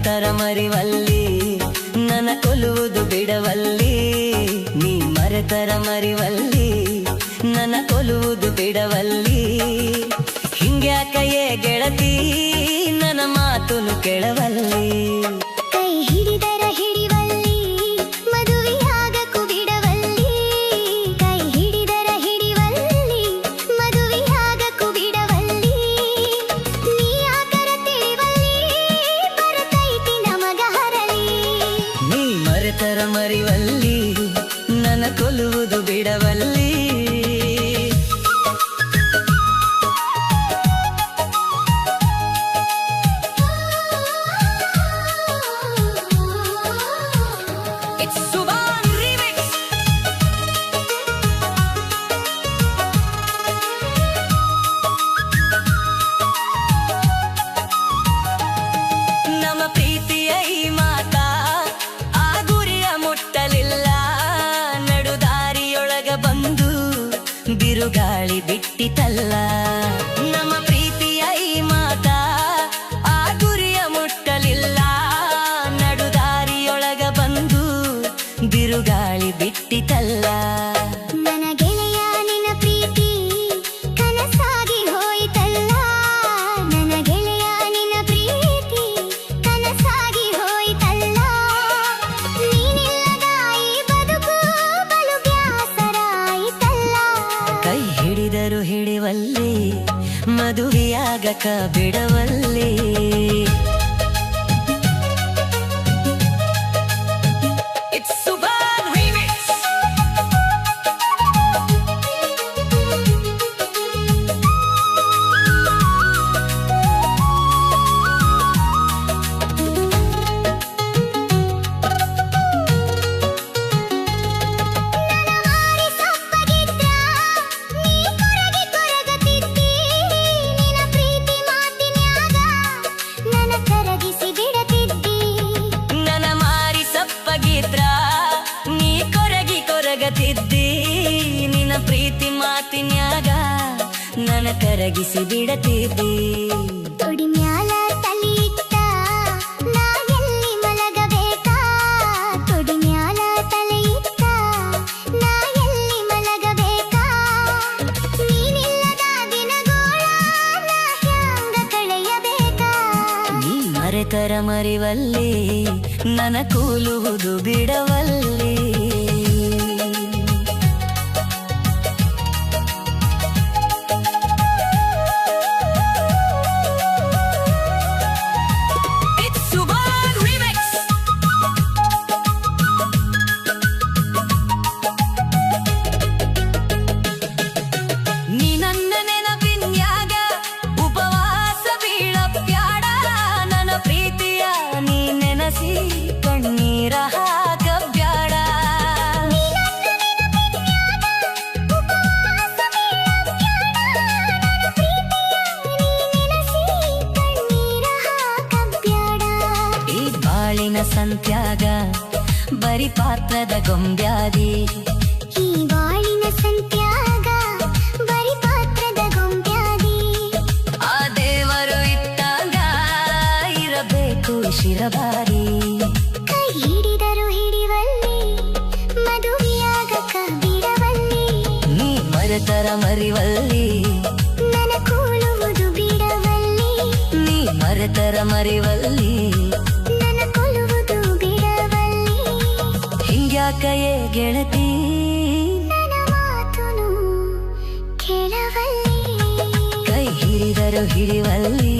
ಮರೆತರ ಮರಿವಲ್ಲಿ ನನ್ನ ಕೊಲ್ಲುವುದು ಬಿಡವಲ್ಲಿ ನೀ ಮರೆತರ ಮರಿವಲ್ಲಿ ನನ್ನ ಕೊಲ್ಲುವುದು ಬಿಡವಲ್ಲಿ ಹಿಂಗ್ಯಾಕಯೇ ಗೆಳತಿ ನನ್ನ ಮಾತುನು ಕೆಳವಲ್ಲಿ ಕೈ ಹಿಡಿದರ ಹಿಡಿವಲ್ಲಿ ಮದುವೆಯಾಗಕು ಬಿಡವಲ್ಲಿ ಕೈ ಹಿಡಿದರ ಹಿಡಿವಲ್ಲಿ ಮದುವೆಯಾಗಕು ಬಿಡವಲ್ಲಿ ನೀ ಆಕರ ತಿಳಿವಲ್ಲಿ ಬರತೈತಿ ನಮಗ ಹರಲಿ ನೀ ಮರೆತರ ಮರಿವಲ್ಲಿ ನನ್ನ ಕೊಲ್ಲುವುದು ಬಿಡವಲ್ಲಿ ನಮ್ಮ ಪ್ರೀತಿಯ ಈ ಮಾತಾ ಆ ಗುರಿಯ ಮುಟ್ಟಲಿಲ್ಲ ನಡುದಾರಿಯೊಳಗ ಬಂದು ಬಿರುಗಾಳಿ ಬಿಟ್ಟಿತಲ್ಲ ನಮ್ಮ ಪ್ರೀತಿಯ ಈ ಮಾತಾ ಆ ಗುರಿಯ ಮುಟ್ಟಲಿಲ್ಲ ನಡುದಾರಿಯೊಳಗ ಬಂದು ಬಿರುಗಾಳಿ ಬಿಟ್ಟಿತಲ್ಲ ನನ್ನ ಗೆಳೆಯ ನಿನ್ನ ಪ್ರೀತಿ ಕನಸಾಗಿ ಹೋಯಿತಲ್ಲ ನನ್ನ ಗೆಳೆಯ ನಿನ್ನ ಪ್ರೀತಿ ಕನಸಾಗಿ ಹೋಯಿತಲ್ಲ ನೀನಿಲ್ಲದ ಈ ಬದುಕು ಬಲು ಬ್ಯಾಸರಾಯಿತಲ್ಲ ಕೈ ಹಿಡಿದರು ಹಿಡಿವಲ್ಲಿ ಮದುವೆಯಾಗಕ ಬಿಡವಲ್ಲಿ ನಿನ್ನ ಪ್ರೀತಿ ಮಾತಿನ್ಯಾಗ ನನ್ನ ಕರಗಿಸಿ ಬಿಡತಿದ್ದಿ ತೊಡಿ ಮ್ಯಾಲ ತಲಿ ಇಟ್ಟ ನಾ ಎಲ್ಲಿ ಮಲಗಬೇಕಾ ತೊಡಿ ಮ್ಯಾಲ ತಲಿ ಇಟ್ಟ ನಾ ಎಲ್ಲಿ ಮಲಗಬೇಕಾ ನೀನಿಲ್ಲದ ದಿನಗೋಳ ನಾ ಹ್ಯಾಂಗ ಕಳೆಯಬೇಕಾ ನೀ ಮರೆತರ ಮರಿವಲ್ಲಿ ನನ್ನ ಕೂಲುವುದು ಬಿಡವಲ್ಲಿ ಕಣ್ಣೀರ ಹಾಕಬ್ಯಾಡ ಈ ಬಾಳಿನ ಸಂತ್ಯಾಗ ಬರಿ ಪಾತ್ರದ ಗೊಂಬ್ಯಾದಿ ಈ ಬಾಳಿನ ಸಂತ್ಯಾಗ ಬರಿ ಪಾತ್ರದ ಗೊಂಬ್ಯಾದಿ ಆ ದೇವರು ಇಟ್ಟಾಗ ಇರಬೇಕು ಶಿರಬಾರಿ ಕೈ ಹಿಡಿದರು ಹಿಡಿವಲ್ಲಿ ಮದುವೆಯಾಗಕ ಬಿಡವಲ್ಲಿ ನೀ ಮರೆತರ ಮರಿವಲ್ಲಿ ನನ್ನ ಕೊಲ್ಲುವುದು ಬಿಡವಲ್ಲಿ ನೀ ಮರೆತರ ಮರಿವಲ್ಲಿ ನನ್ನ ಕೊಲ್ಲುವುದು ಬಿಡವಲ್ಲಿ ಹಿಂಗ್ಯಾಕಯೇ ಗೆಳತಿ ನನ್ನ ಮಾತುನು ಕೇಳವಲ್ಲಿ ಕೈ ಹಿಡಿದರು ಹಿಡಿವಲ್ಲಿ